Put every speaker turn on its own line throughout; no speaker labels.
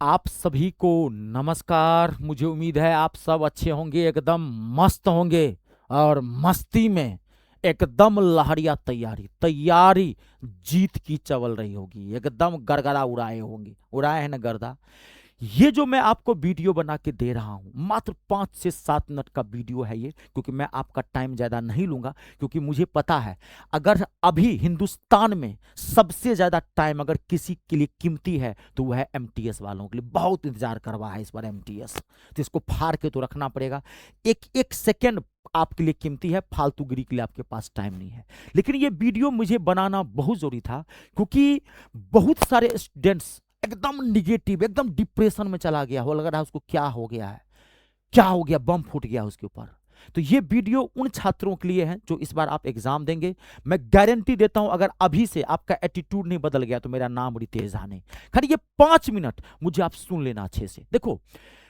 आप सभी को नमस्कार। मुझे उम्मीद है आप सब अच्छे होंगे, एकदम मस्त होंगे और मस्ती में एकदम लहरिया तैयारी तैयारी जीत की चवल रही होगी, एकदम गरगरा उड़ाए होंगे। उड़ाए हैं ना गर्दा। ये जो मैं आपको वीडियो बना के दे रहा हूं, मात्र 5 से 7 मिनट का वीडियो है ये, क्योंकि मैं आपका टाइम ज्यादा नहीं लूंगा, क्योंकि मुझे पता है अगर अभी हिंदुस्तान में सबसे ज्यादा टाइम अगर किसी के लिए कीमती है तो वह है एमटीएस वालों के लिए। बहुत इंतजार करवा है इस बार एमटीएस, तो इसको फाड़ के तो रखना पड़ेगा। एक एक सेकेंड आपके लिए कीमती है, फालतूगिरी के लिए आपके पास टाइम नहीं है। लेकिन ये वीडियो मुझे बनाना बहुत जरूरी था, क्योंकि बहुत सारे स्टूडेंट्स एकदम निगेटिव, एकदम डिप्रेशन में चला गया हो, लग रहा है उसको क्या हो गया है, क्या हो गया, बम फूट गया उसके ऊपर। तो ये वीडियो उन छात्रों के लिए है जो इस बार आप एग्जाम देंगे। मैं गारंटी देता हूं अगर अभी से आपका एटीट्यूड नहीं बदल गया तो मेरा नाम रितेश हाने। खाली ये 5 मिनट मुझे आप सुन लेना अच्छे से। देखो,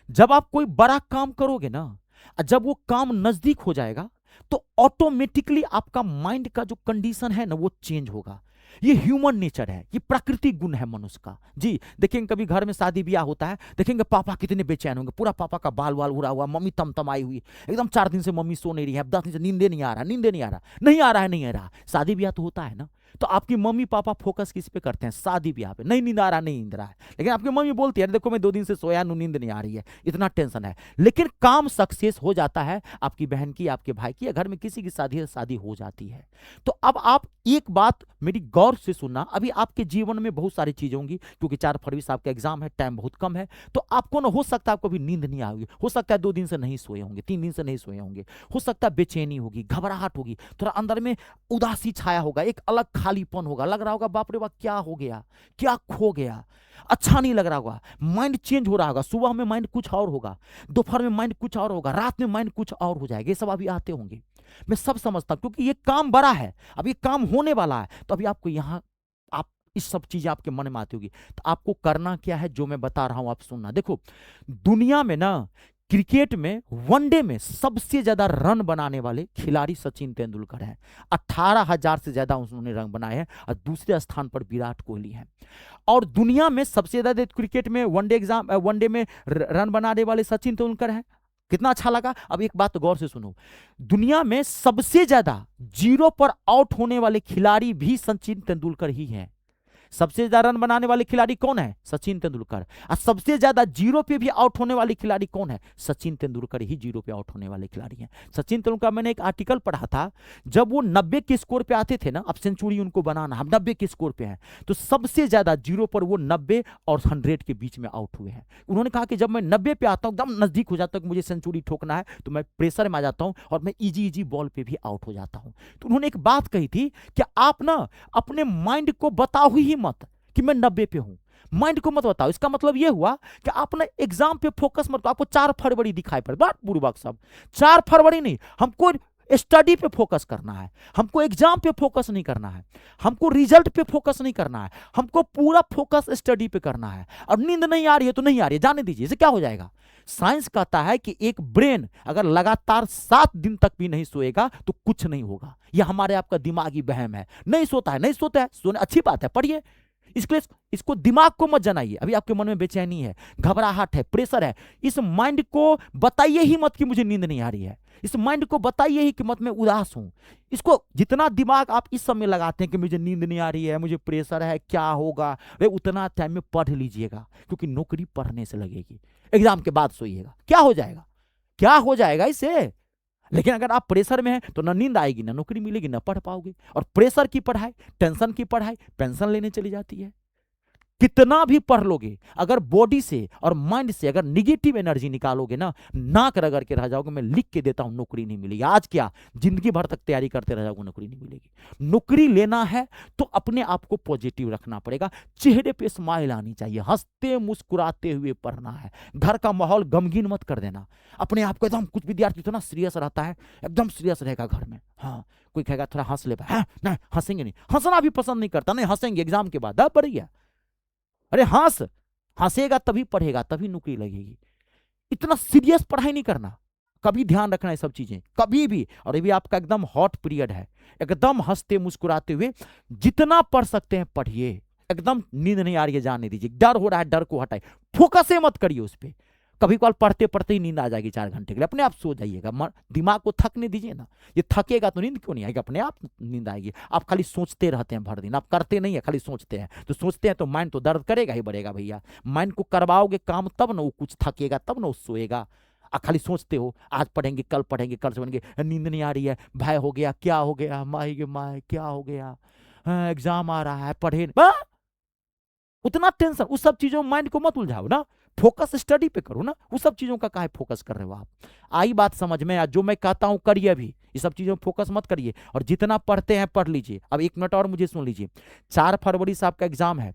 जब आप कोई बड़ा काम करोगे ना, जब वो काम नजदीक हो जाएगा तो ऑटोमेटिकली आपका माइंड का जो कंडीशन है ना वो चेंज होगा। ये ह्यूमन नेचर है, ये प्राकृतिक गुण है मनुष्य का। जी देखेंगे, कभी घर में शादी ब्याह होता है, देखेंगे पापा कितने बेचैन होंगे, पूरा पापा का बाल वाल उड़ा हुआ, मम्मी तमतमाई हुई, एकदम 4 दिन से मम्मी सो नहीं रही है, 10 दिन से नींदे नहीं आ रहा, नींदे नहीं आ रहा, नहीं आ रहा है, नहीं आ रहा। शादी ब्याह तो होता है ना, तो आपकी मम्मी पापा फोकस किस पे करते हैं? शादी ब्याह पे। नहीं नींद आ रहा, नहीं नींद रहा है, लेकिन आपकी मम्मी बोलती है देखो मैं 2 दिन से सोया हूं, नींद नहीं आ रही है, इतना टेंशन है। लेकिन काम सक्सेस हो जाता है, आपकी बहन की, आपके भाई की, या घर में किसी की शादी हो जाती है। तो अब आप एक बात मेरी गौर से सुनना, अभी आपके जीवन में बहुत सारी चीजें होंगी, क्योंकि 4 फरवरी से आपका एग्जाम है, टाइम बहुत कम है। तो आपको ना हो सकता है आपको अभी नींद नहीं आएगी, हो सकता है 2 दिन से नहीं सोए होंगे, 3 दिन से नहीं सोए होंगे, हो सकता है बेचैनी होगी, घबराहट होगी, थोड़ा अंदर में उदासी छाया होगा, एक अलग खालीपन होगा, लग रहा होगा बाप रे बाप क्या हो गया, क्या खो गया, अच्छा नहीं लग रहा होगा, माइंड चेंज हो रहा होगा। सुबह में माइंड कुछ और होगा, दोपहर में माइंड कुछ और होगा, रात में माइंड कुछ और हो जाएगा। ये सब अभी आते होंगे, मैं सब समझता हूं, क्योंकि ये काम बड़ा है, अब ये काम होने वाला है। तो अभी आपको यहां आप इस सब चीजें आपके मन में आती होगी, तो आपको करना क्या है जो मैं बता रहा हूं आप सुनना। देखो, दुनिया में ना क्रिकेट में वनडे में सबसे ज्यादा रन बनाने वाले खिलाड़ी सचिन तेंदुलकर हैं। 18,000 से ज्यादा उन्होंने रन बनाए हैं, और दूसरे स्थान पर विराट कोहली हैं। और दुनिया में सबसे ज्यादा क्रिकेट में वनडे में रन बनाने वाले सचिन तेंदुलकर हैं। कितना अच्छा लगा। अब एक बात गौर से सुनो, दुनिया में सबसे ज्यादा जीरो पर आउट होने वाले खिलाड़ी भी सचिन तेंदुलकर ही हैं। सबसे ज्यादा रन बनाने वाले खिलाड़ी कौन है? सचिन तेंदुलकर। और सबसे ज्यादा जीरो पे भी आउट होने वाले खिलाड़ी कौन है? सचिन तेंदुलकर ही जीरो पे आउट होने वाले खिलाड़ी हैं। सचिन तेंदुलकर, मैंने एक आर्टिकल पढ़ा था, जब वो 90 के स्कोर पे आते थे ना, अब सेंचुरी उनको बनाना, हम 90 के स्कोर पे हैं, तो सबसे ज्यादा जीरो पर वो 90 और 100 के बीच में आउट हुए हैं। उन्होंने कहा कि जब मैं 90 पे आता हूं, एकदम नजदीक हो जाता हूं कि मुझे सेंचुरी ठोकना है, तो मैं प्रेशर में आ जाता हूं और मैं इजी इजी बॉल पे भी आउट हो जाता हूं। तो उन्होंने एक बात कही थी कि आप ना अपने माइंड को बताओ ही मत कि मैं 90 पे हूं, माइंड को मत बताओ। इसका मतलब यह हुआ कि आप ना एग्जाम पे फोकस मत करो। आपको 4 फरवरी दिखाई पड़े, बात बुड़बक सब 4 फरवरी नहीं, हमको स्टडी पे फोकस करना है, हमको एग्जाम पे फोकस नहीं करना है, हमको रिजल्ट पे फोकस नहीं करना है, हमको पूरा फोकस स्टडी पे करना है। अब नींद नहीं आ रही है तो नहीं आ रही है, जाने दीजिए, इसे क्या हो जाएगा। साइंस कहता है कि एक ब्रेन अगर लगातार 7 दिन तक भी नहीं सोएगा तो कुछ नहीं होगा। यह हमारे आपका दिमागी वहम है। नहीं सोता है, नहीं सोता है, सोने अच्छी बात है, पढ़िए। इसके लिए इसको दिमाग को मत जनाइए। अभी आपके मन में बेचैनी है, घबराहट है, प्रेशर है, इस माइंड को बताइए ही मत कि मुझे नींद नहीं आ रही है। इस माइंड को बताइए ही कि मत मैं उदास हूं। इसको जितना दिमाग आप इस समय लगाते हैं कि मुझे नींद नहीं आ रही है, मुझे प्रेशर है, क्या होगा, वे उतना टाइम में पढ़ लीजिएगा, क्योंकि नौकरी पढ़ने से लगेगी। एग्जाम के बाद सोइएगा, क्या हो जाएगा, क्या हो जाएगा इससे। लेकिन अगर आप प्रेशर में हैं तो ना नींद आएगी, ना नौकरी मिलेगी, ना पढ़ पाओगे। और प्रेशर की पढ़ाई, टेंशन की पढ़ाई पेंशन लेने चली जाती है। कितना भी पढ़ लोगे, अगर बॉडी से और माइंड से अगर निगेटिव एनर्जी निकालोगे ना, नाक रगड़ के रह जाओगे। मैं लिख के देता हूं, नौकरी नहीं मिलेगी। आज क्या, जिंदगी भर तक तैयारी करते रह जाओगे, नौकरी नहीं मिलेगी। नौकरी लेना है तो अपने आप को पॉजिटिव रखना पड़ेगा, चेहरे पे स्माइल आनी चाहिए, हंसते मुस्कुराते हुए पढ़ना है। घर का माहौल गमगीन मत कर देना अपने आप को। एकदम कुछ विद्यार्थी तो ना सीरियस रहता है, एकदम सीरियस रहेगा घर में, हाँ कोई कहेगा थोड़ा हंस ले, नहीं हंसेंगे नहीं, हंसना भी पसंद नहीं करता, नहीं हंसेंगे एग्जाम के बाद, बढ़िया। अरे हंसेगा तभी पढ़ेगा, तभी नौकरी लगेगी। इतना सीरियस पढ़ाई नहीं करना, कभी ध्यान रखना है सब चीजें, कभी भी। और ये भी आपका एकदम हॉट पीरियड है, एकदम हंसते मुस्कुराते हुए जितना पढ़ सकते हैं पढ़िए, एकदम नींद नहीं आ रही है, जाने दीजिए। डर हो रहा है, डर को हटाए, फोकस ही मत करिए उस पर। कभी कभार पढ़ते पढ़ते ही नींद आ जाएगी 4 घंटे के लिए, अपने आप सो जाइएगा। दिमाग को थकने दीजिए ना, ये थकेगा तो नींद क्यों नहीं आएगी, अपने आप नींद आएगी। आप खाली सोचते रहते हैं भर दिन, आप करते नहीं है, खाली सोचते हैं। तो सोचते हैं तो माइंड तो दर्द करेगा ही, बढ़ेगा भैया। माइंड को करवाओगे काम तब ना वो कुछ थकेगा, तब ना वो सोएगा। खाली सोचते हो, आज पढ़ेंगे, कल पढ़ेंगे, कल से पढ़ेंगे, नींद नहीं आ रही है, भय हो गया, क्या हो गया, माई के माई क्या हो गया, एग्जाम आ रहा है, पढ़े उतना टेंशन, उस सब चीजों में माइंड को मत उलझाओ ना, फोकस स्टडी पे करो ना। उस सब चीजों का काहे फोकस कर रहे हो आप। आई बात समझ में? आज जो मैं कहता हूं करिए, अभी ये सब चीजों में फोकस मत करिए, और जितना पढ़ते हैं पढ़ लीजिए। अब 1 मिनट और मुझे सुन लीजिए। 4 फरवरी से आपका एग्जाम है।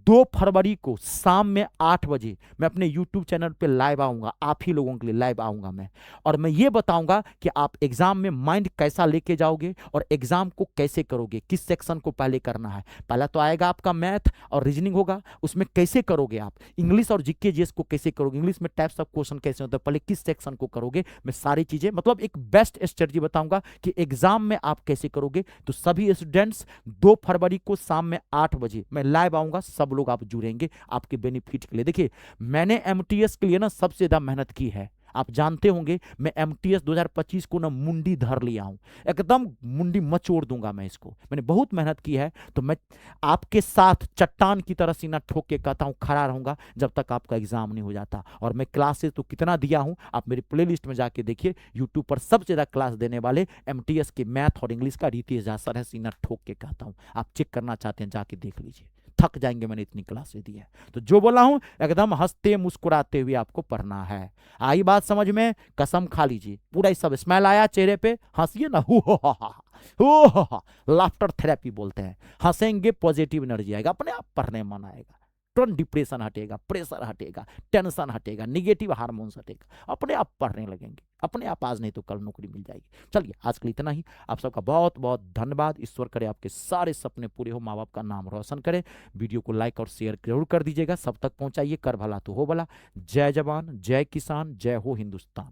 2 फरवरी को शाम में 8 बजे मैं अपने यूट्यूब चैनल पे लाइव आऊंगा, आप ही लोगों के लिए लाइव आऊंगा मैं, और मैं ये बताऊंगा कि आप एग्जाम में माइंड कैसा लेके जाओगे और एग्जाम को कैसे करोगे, किस सेक्शन को पहले करना है। पहला तो आएगा आपका मैथ और रीजनिंग होगा, उसमें कैसे करोगे आप। इंग्लिश और जीके जीएस को कैसे करोगे, इंग्लिश में टाइप्स ऑफ क्वेश्चन कैसे होते हैं, पहले किस सेक्शन को करोगे, मैं सारी चीजें मतलब एक बेस्ट स्ट्रेटजी बताऊंगा कि एग्जाम में आप कैसे करोगे। तो सभी स्टूडेंट्स 2 फरवरी को शाम में 8 बजे मैं लाइव आऊंगा, सब लोग आप जुड़ेंगे आपके बेनिफिट के लिए। देखिए मैंने एमटीएस के लिए ना सबसे ज्यादा मेहनत की है, आप जानते होंगे। मैं एमटीएस 2025 को ना मुंडी धर लिया हूं, एकदम मुंडी मचोड़ दूंगा मैं इसको, मैंने बहुत मेहनत की है। तो मैं आपके साथ चट्टान की तरह सीना ठोक के कहता हूं खड़ा रहूंगा जब तक आपका एग्जाम नहीं हो जाता। और मैं क्लासेस तो कितना दिया हूं, आप मेरी प्लेलिस्ट में जाके देखिए, यूट्यूब पर सबसे ज्यादा क्लास देने वाले एमटीएस के मैथ और इंग्लिश का रितेश झा सर है, सीना ठोक के कहता हूं। आप चेक करना चाहते हैं जाके देख लीजिए, थक जाएंगे, मैंने इतनी क्लासेस दी है। तो जो बोला हूं एकदम हंसते मुस्कुराते हुए आपको पढ़ना है। आई बात समझ में? कसम खा लीजिए, पूरा सब स्माइल आया चेहरे पे, हंसिए ना, हो लाफ्टर थेरेपी बोलते हैं। हंसेंगे पॉजिटिव एनर्जी आएगा, अपने आप पढ़ने मन आएगा, तुरंत डिप्रेशन हटेगा, प्रेशर हटेगा, टेंशन हटेगा, निगेटिव हार्मोन्स हटेगा, अपने आप पढ़ने लगेंगे, अपने आप आज नहीं तो कल नौकरी मिल जाएगी। चलिए आज के लिए इतना ही, आप सबका बहुत बहुत धन्यवाद। ईश्वर करे आपके सारे सपने पूरे हो, माँ बाप का नाम रोशन करे। वीडियो को लाइक और शेयर जरूर कर दीजिएगा, सब तक पहुंचाइए, कर भला तो हो भला। जय जवान, जय किसान, जय हो हिंदुस्तान।